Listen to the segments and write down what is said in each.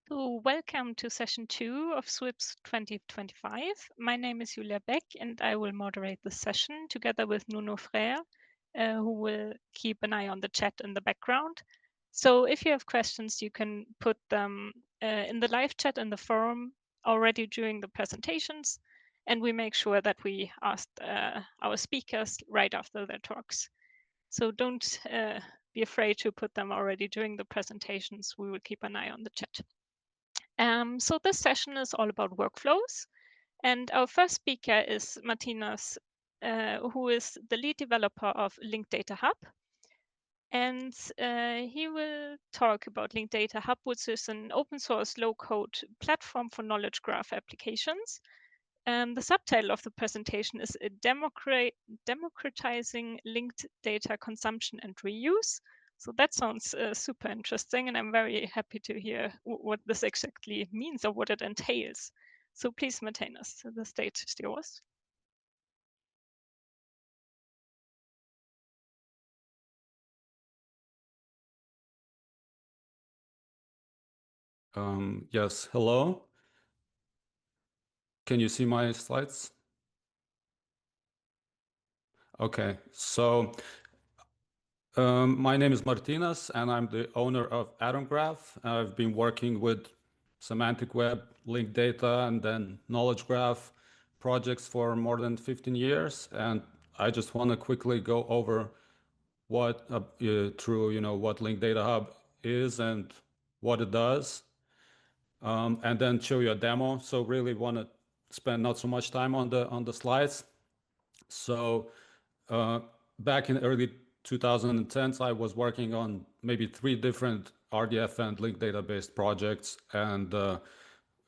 So welcome to session 2 of SWIPS 2025. My name is Julia Beck and I will moderate the session together with Nuno Freire, who will keep an eye on the chat in the background. So if you have questions, you can put them in the live chat in the forum already during the presentations, and we make sure that we ask our speakers right after their talks. So don't be afraid to put them already during the presentations. We will keep an eye on the chat. So this session is all about workflows. And our first speaker is Martynas, who is the lead developer of LinkedDataHub. And he will talk about LinkedDataHub, which is an open source low-code platform for knowledge graph applications. The subtitle of the presentation is Democratizing Linked Data Consumption and Reuse. So that sounds super interesting, and I'm very happy to hear what this exactly means or what it entails. So please, Martynas, the stage is yours. Yes, hello. Can you see my slides? Okay, so my name is Martynas and I'm the owner of Atom Graph. I've been working with semantic web, linked data, and then knowledge graph projects for more than 15 years. And I just want to quickly go over what what LinkedDataHub is and what it does. And then show you a demo. So really want to spend not so much time on the slides. So back in early 2010s, I was working on maybe 3 different RDF and linked data-based projects, and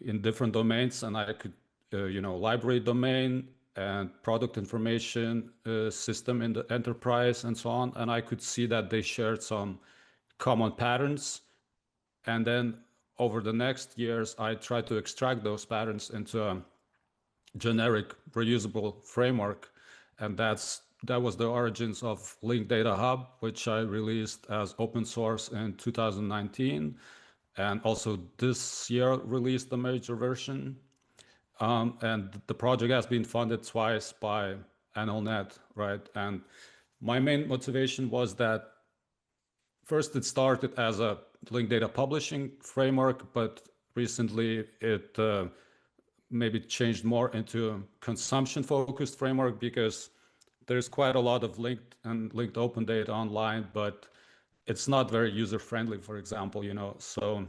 in different domains. And I could, library domain and product information system in the enterprise and so on. And I could see that they shared some common patterns. And then over the next years, I tried to extract those patterns into a generic reusable framework. And that was the origins of LinkedDataHub, which I released as open source in 2019. And also this year released the major version. And the project has been funded twice by NLNet, right? And my main motivation was that first it started as a linked data publishing framework, but recently it maybe changed more into a consumption-focused framework, because there's quite a lot of linked and linked open data online, but it's not very user-friendly, for example, so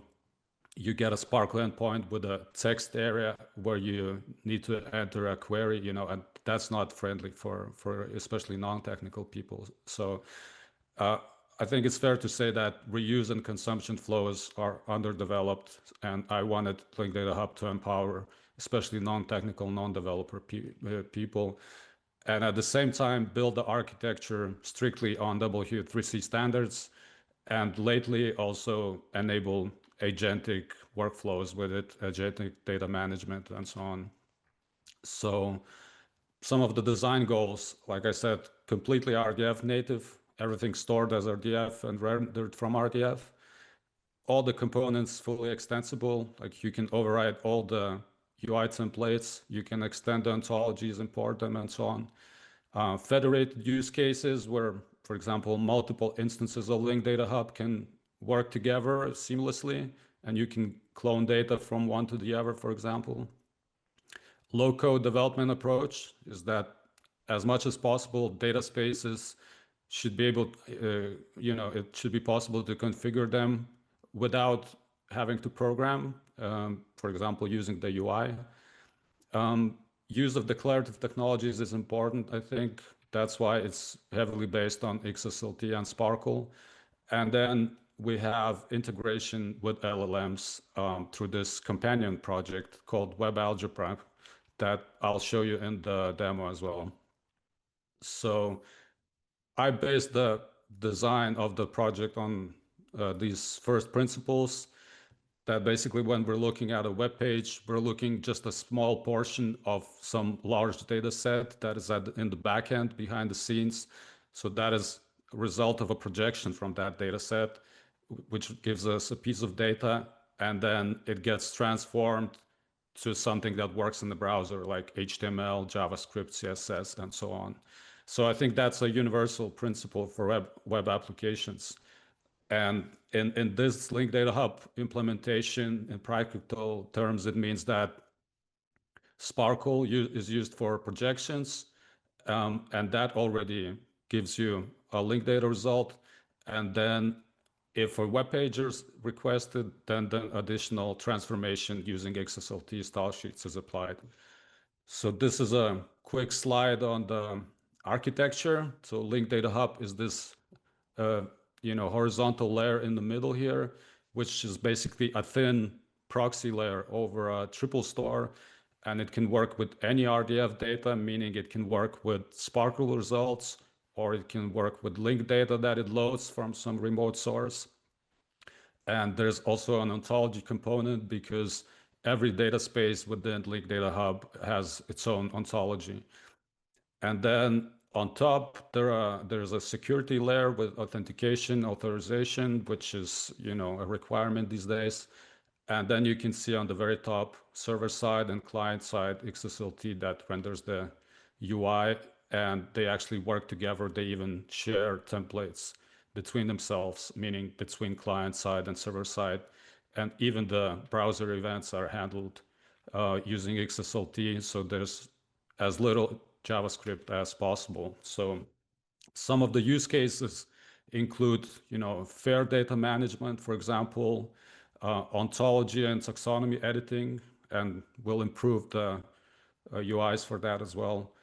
you get a SPARQL endpoint with a text area where you need to enter a query, and that's not friendly for especially non-technical people. So I think it's fair to say that reuse and consumption flows are underdeveloped, and I wanted LinkedDataHub to empower especially non-technical, non-developer people, and at the same time build the architecture strictly on W3C standards, and lately also enable agentic workflows with it, agentic data management and so on. So some of the design goals, like I said, completely RDF native, everything stored as RDF and rendered from RDF. All the components fully extensible, like you can override all the UI templates, you can extend the ontologies, import them, and so on. Federated use cases where, for example, multiple instances of LinkedDataHub can work together seamlessly, and you can clone data from one to the other, for example. Low-code development approach is that as much as possible, dataspaces should be able, it should be possible to configure them without having to program, for example, using the UI. Use of declarative technologies is important, I think. That's why it's heavily based on XSLT and SPARQL. And then we have integration with LLMs through this companion project called Web Algebra that I'll show you in the demo as well. So I based the design of the project on these first principles, that basically when we're looking at a web page, we're looking just a small portion of some large data set that is in the backend behind the scenes. So that is a result of a projection from that data set, which gives us a piece of data. and then it gets transformed to something that works in the browser, like HTML, JavaScript, CSS, and so on. So I think that's a universal principle for web applications. And in this Linked Data Hub implementation, in practical terms, it means that SPARQL is used for projections, and that already gives you a linked data result. And then if a web page is requested, then the additional transformation using XSLT style sheets is applied. So this is a quick slide on the architecture. So Linked Data Hub is this horizontal layer in the middle here, which is basically a thin proxy layer over a triple store. And it can work with any RDF data, meaning it can work with SPARQL results, or it can work with linked data that it loads from some remote source. And there's also an ontology component because every data space within Linked Data Hub has its own ontology. And then on top, there's a security layer with authentication, authorization, which is a requirement these days. And then you can see on the very top, server side and client side XSLT that renders the UI, and they actually work together. They even share templates between themselves, meaning between client side and server side. And even the browser events are handled using XSLT. So there's as little JavaScript as possible. So some of the use cases include, fair data management, for example, ontology and taxonomy editing, and we'll improve the UIs for that as well.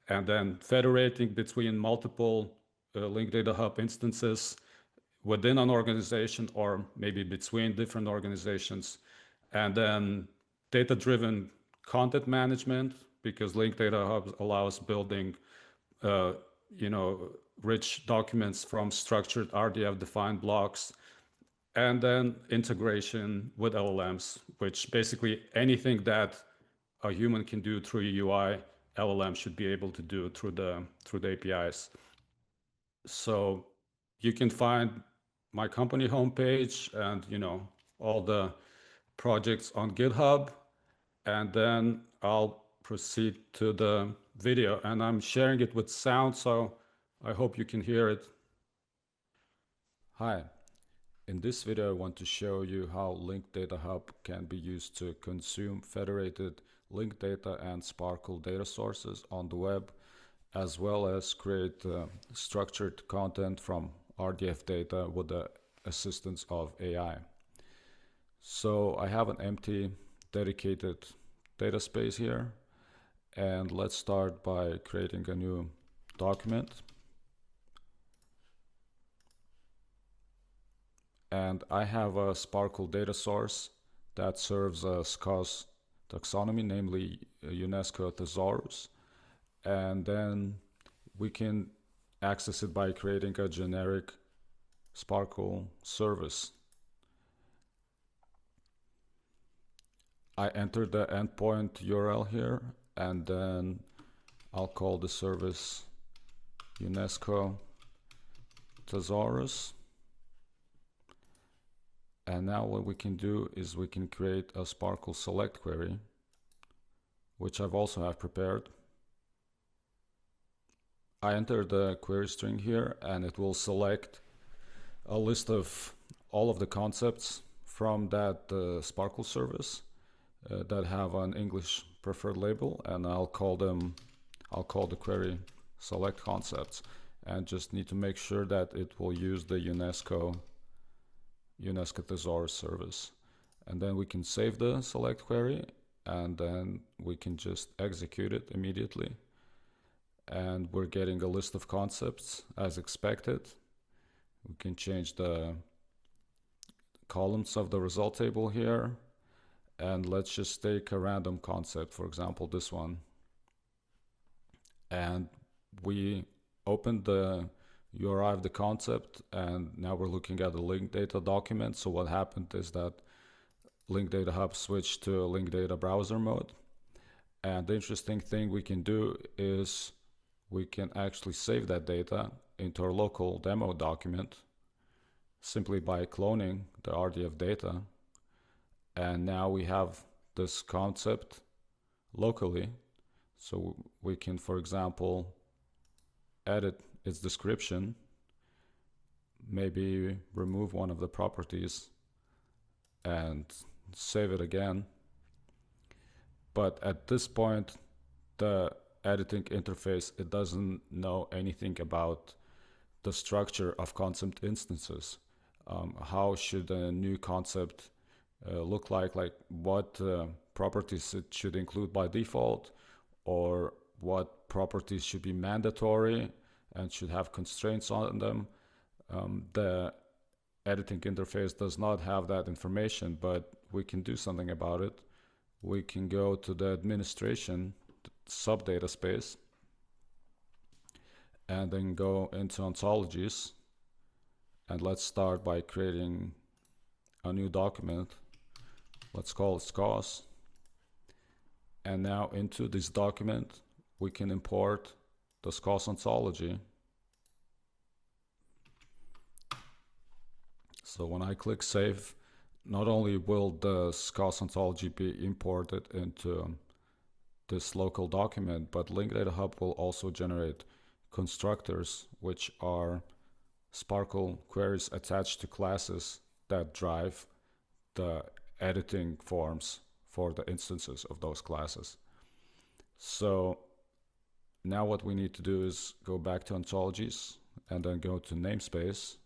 And then federating between multiple Linked Data Hub instances within an organization or maybe between different organizations. And then data-driven content management, because Linked Data Hub allows building rich documents from structured RDF-defined blocks, and then integration with LLMs, which basically anything that a human can do through a UI, LLM should be able to do through the APIs. So you can find my company homepage and all the projects on GitHub, and then I'll proceed to the video, and I'm sharing it with sound, so I hope you can hear it. Hi. In this video, I want to show you how Linked Data Hub can be used to consume federated linked data and SPARQL data sources on the web, as well as create structured content from RDF data with the assistance of AI. So I have an empty dedicated data space here, and let's start by creating a new document. And I have a SPARQL data source that serves a SCOS taxonomy, namely UNESCO Thesaurus. And then we can access it by creating a generic SPARQL service. I enter the endpoint URL here, and then I'll call the service UNESCO Thesaurus. And now what we can do is we can create a SPARQL select query, which I've also have prepared. I enter the query string here, and it will select a list of all of the concepts from that SPARQL service that have an English preferred label, and I'll call the query select concepts, and just need to make sure that it will use the UNESCO Thesaurus service. And then we can save the select query, and then we can just execute it immediately. And we're getting a list of concepts as expected. We can change the columns of the result table here. And let's just take a random concept, for example, this one. And we opened the URI of the concept, and now we're looking at the linked data document. So what happened is that Linked Data Hub switched to linked data browser mode. And the interesting thing we can do is we can actually save that data into our local demo document simply by cloning the RDF data. And now we have this concept locally. So we can, for example, edit its description, maybe remove one of the properties and save it again. But at this point, the editing interface, it doesn't know anything about the structure of concept instances. How should a new concept look like what properties it should include by default, or what properties should be mandatory and should have constraints on them. The editing interface does not have that information, but we can do something about it. We can go to the administration subdata space and then go into ontologies, and let's start by creating a new document. Let's call it SCOS. And now into this document we can import the SCOS ontology. So when I click save, not only will the SCOS ontology be imported into this local document, but LinkedDataHub will also generate constructors, which are SPARQL queries attached to classes that drive the editing forms for the instances of those classes. So now what we need to do is go back to ontologies and then go to namespace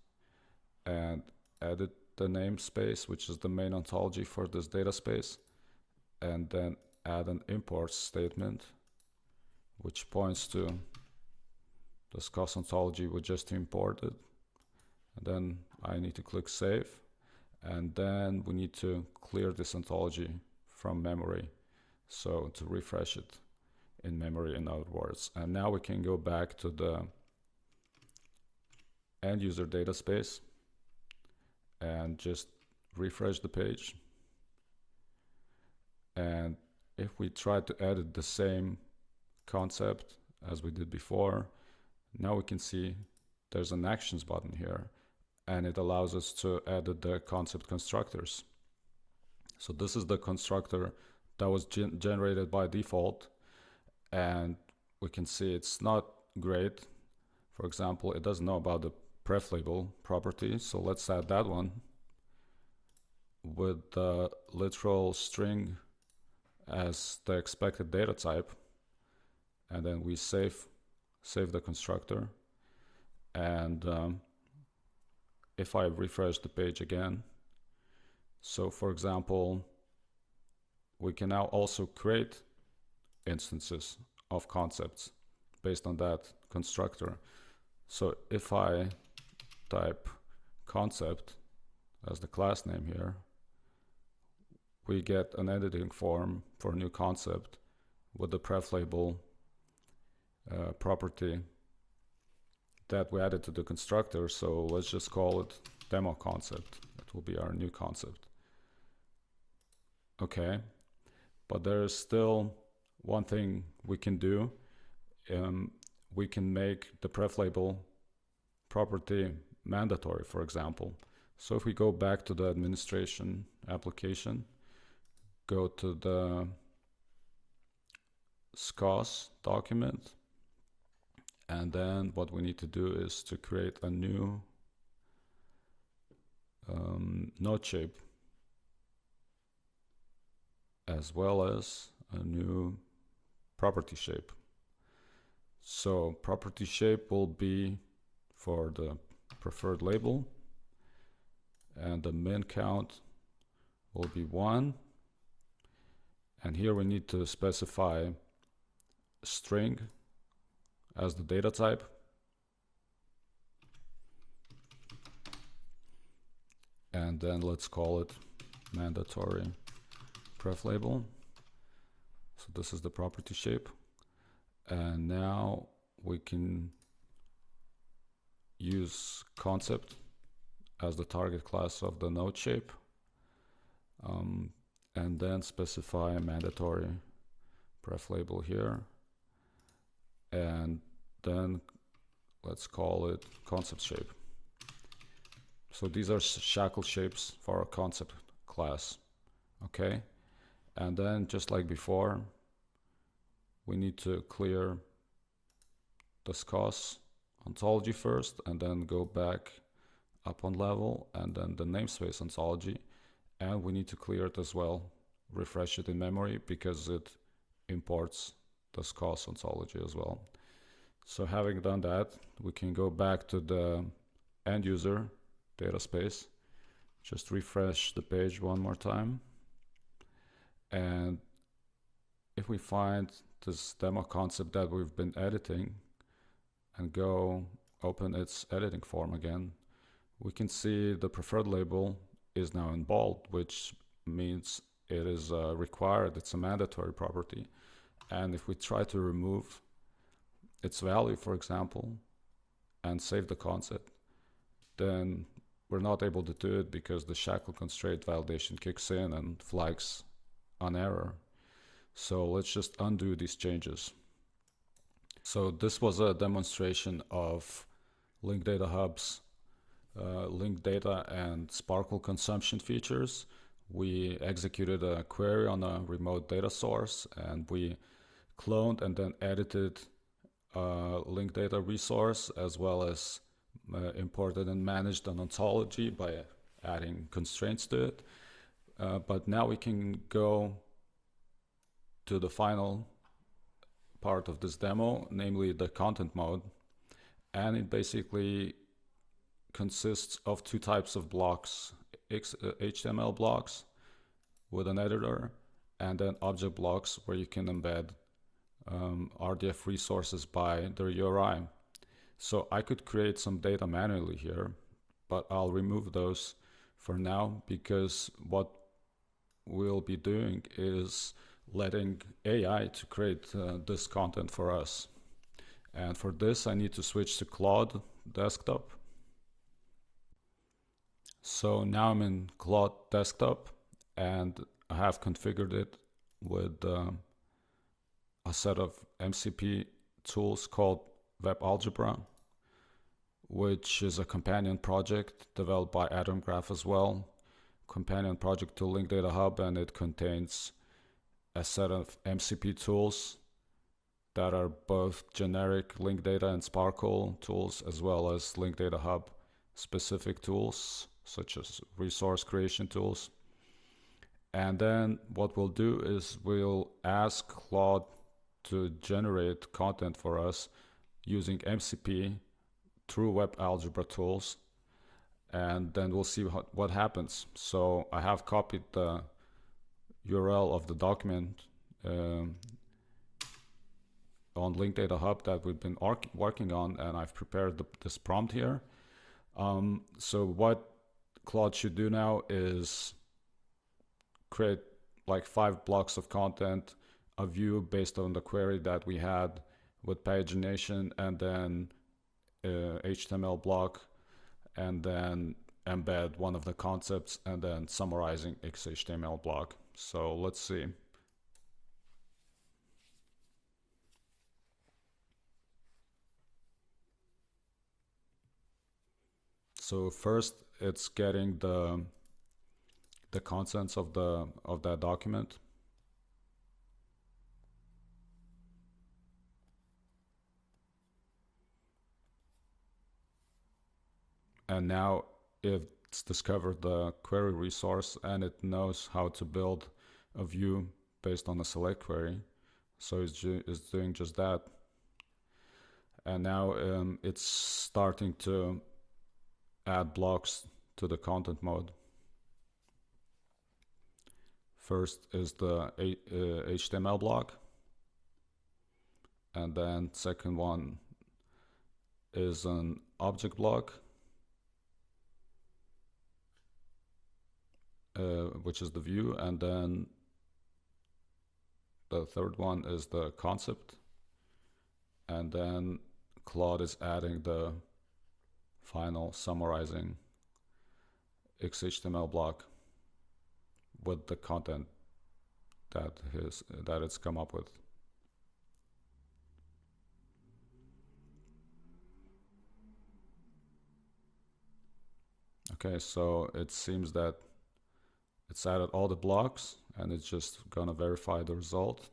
and edit the namespace, which is the main ontology for this data space, and then add an import statement which points to the SCOS ontology we just imported. And then I need to click save, and then we need to clear this ontology from memory, so to refresh it in memory, in other words. And now we can go back to the end user data space and just refresh the page. And if we try to edit the same concept as we did before, now we can see there's an actions button here, and it allows us to edit the concept constructors. So this is the constructor that was generated by default, and we can see it's not great. For example, it doesn't know about the pref label property, so let's add that one with the literal string as the expected data type, and then we save the constructor. And if I refresh the page again, so for example, we can now also create instances of concepts based on that constructor. So if I type concept as the class name here, we get an editing form for a new concept with the pref label property that we added to the constructor. So let's just call it demo concept. It will be our new concept. Okay, but there is still one thing we can do. We can make the pref label property mandatory, for example. So if we go back to the administration application, go to the SCOS document, and then what we need to do is to create a new node shape, as well as a new property shape. So property shape will be for the preferred label, and the min count will be 1. And here we need to specify string as the data type. And then let's call it mandatory pref label. So this is the property shape. And now we can use concept as the target class of the node shape, and then specify a mandatory pref label here, and then let's call it concept shape. So these are shackle shapes for our concept class Okay, and then just like before, we need to clear the SCOS ontology first, and then go back up on level, and then the namespace ontology, and we need to clear it as well, refresh it in memory, because it imports the SCOS ontology as well. So having done that, we can go back to the end user data space, just refresh the page one more time, and if we find this demo concept that we've been editing and go open its editing form again, we can see the preferred label is now in bold, which means it is required, it's a mandatory property. And if we try to remove its value, for example, and save the concept, then we're not able to do it because the shackle constraint validation kicks in and flags an error. So let's just undo these changes. So this was a demonstration of LinkedDataHub's linked data and SPARQL consumption features. We executed a query on a remote data source, and we cloned and then edited linked data resource, as well as imported and managed an ontology by adding constraints to it. But now we can go to the final part of this demo, namely the content mode. And it basically consists of two types of blocks, HTML blocks with an editor, and then object blocks where you can embed RDF resources by their URI. So I could create some data manually here, but I'll remove those for now, because what we'll be doing is letting AI to create this content for us. And for this, I need to switch to Claude Desktop. So now I'm in Claude Desktop, and I have configured it with a set of MCP tools called Web Algebra, which is a companion project developed by Atom Graph as well, companion project to LinkedDataHub, and it contains a set of MCP tools that are both generic linked data and SPARQL tools, as well as LinkedDataHub specific tools, such as resource creation tools. And then what we'll do is we'll ask Claude to generate content for us using MCP through Web Algebra tools, and then we'll see what happens. So I have copied the URL of the document on LinkedDataHub that we've been working on, and I've prepared this prompt here. So what Claude should do now is create like 5 blocks of content, a view based on the query that we had with pagination, and then HTML block, and then embed one of the concepts, and then summarizing XHTML block. So let's see. So first, it's getting the contents of that document. And now it's discovered the query resource, and it knows how to build a view based on a select query. So it's doing just that. And now it's starting to add blocks to the content mode. First is the HTML block, and then second one is an object block, which is the view, and then the third one is the concept, and then Claude is adding the final summarizing XHTML block with the content that it's come up with. Okay, so it seems that It's added all the blocks, and it's just gonna verify the result.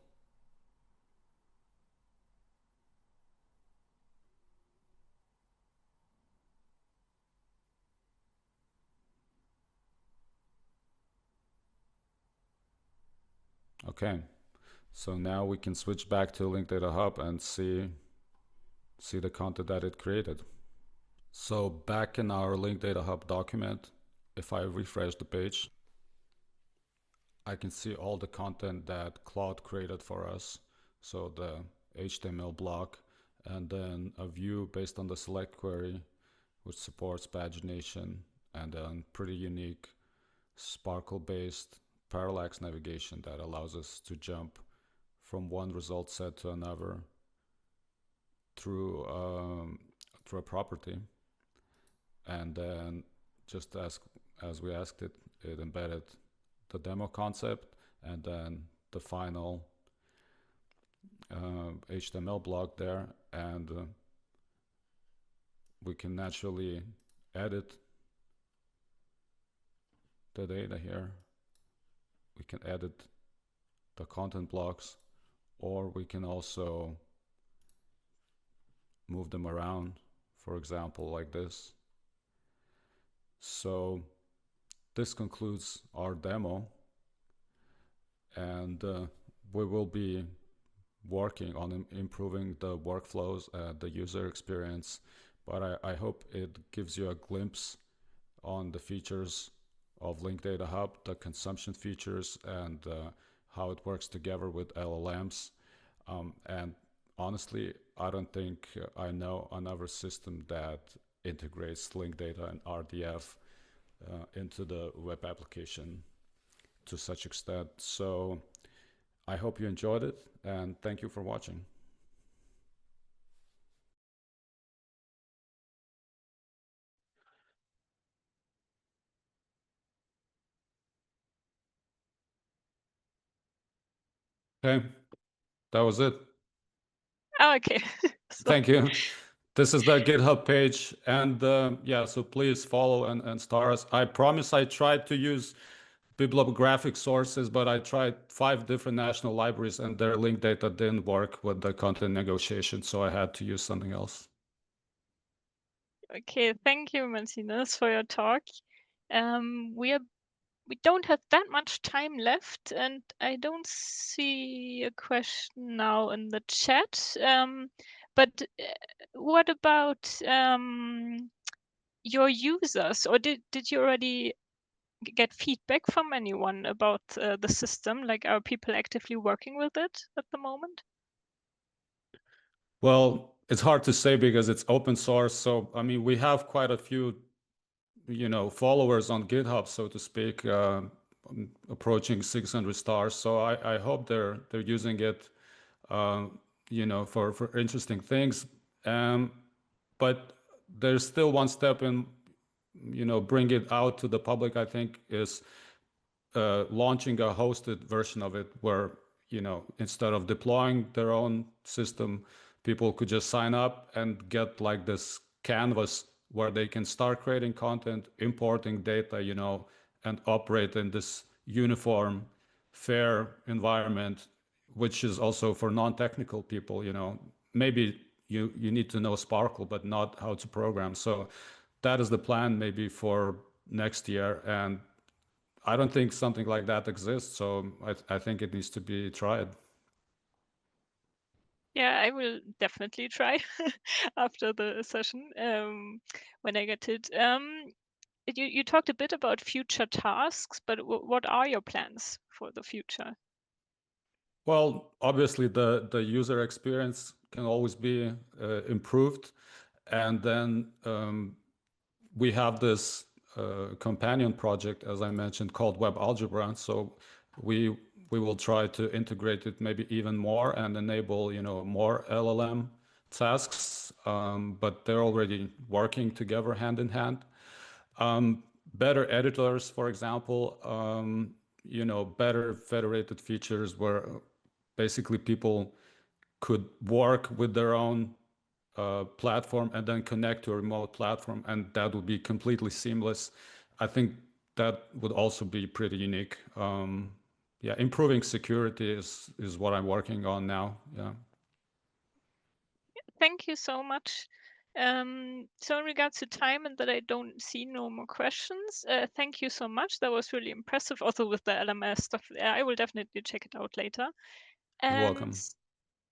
Okay, so now we can switch back to LinkedDataHub and see the content that it created. So back in our LinkedDataHub document, if I refresh the page, I can see all the content that Claude created for us. So the HTML block, and then a view based on the select query, which supports pagination, and then pretty unique SPARQL-based parallax navigation that allows us to jump from one result set to another through a property. And then, just as we asked it, it embedded the demo concept and then the final HTML block there, and we can naturally edit the data here. We can edit the content blocks, or we can also move them around, for example, like this. So this concludes our demo, and we will be working on improving the workflows, the user experience, but I hope it gives you a glimpse on the features of LinkedDataHub, the consumption features, and how it works together with LLMs. And honestly, I don't think I know another system that integrates linked data and RDF into the web application to such extent. So I hope you enjoyed it, and thank you for watching. Okay, that was it. Oh, okay. Thank you. This is the GitHub page, and yeah, so please follow and star us. I promise I tried to use bibliographic sources, but I tried 5 different national libraries, and their linked data didn't work with the content negotiation, so I had to use something else. Okay, thank you, Martynas, for your talk. We don't have that much time left, and I don't see a question now in the chat. But what about your users, or did you already get feedback from anyone about the system? Like, are people actively working with it at the moment? Well, it's hard to say because it's open source. So, I mean, we have quite a few, followers on GitHub, so to speak, approaching 600 stars. So I hope they're using it, for interesting things. But there's still one step in, bring it out to the public, I think, is launching a hosted version of it where, instead of deploying their own system, people could just sign up and get like this canvas where they can start creating content, importing data, and operate in this uniform, fair environment, which is also for non-technical people, maybe you need to know SPARQL, but not how to program. So that is the plan maybe for next year. And I don't think something like that exists, so I think it needs to be tried. Yeah, I will definitely try after the session when I get it. You talked a bit about future tasks, but what are your plans for the future? Well, obviously the user experience can always be improved, and then we have this companion project, as I mentioned, called Web Algebra. So we will try to integrate it maybe even more and enable, more LLM tasks, but they're already working together hand in hand. Better editors, for example, better federated features where basically people could work with their own platform and then connect to a remote platform, and that would be completely seamless. I think that would also be pretty unique. Yeah, improving security is what I'm working on now. Yeah. Thank you so much. So in regards to time and that I don't see no more questions, thank you so much. That was really impressive. Also with the LMS stuff, I will definitely check it out later. You're And welcome.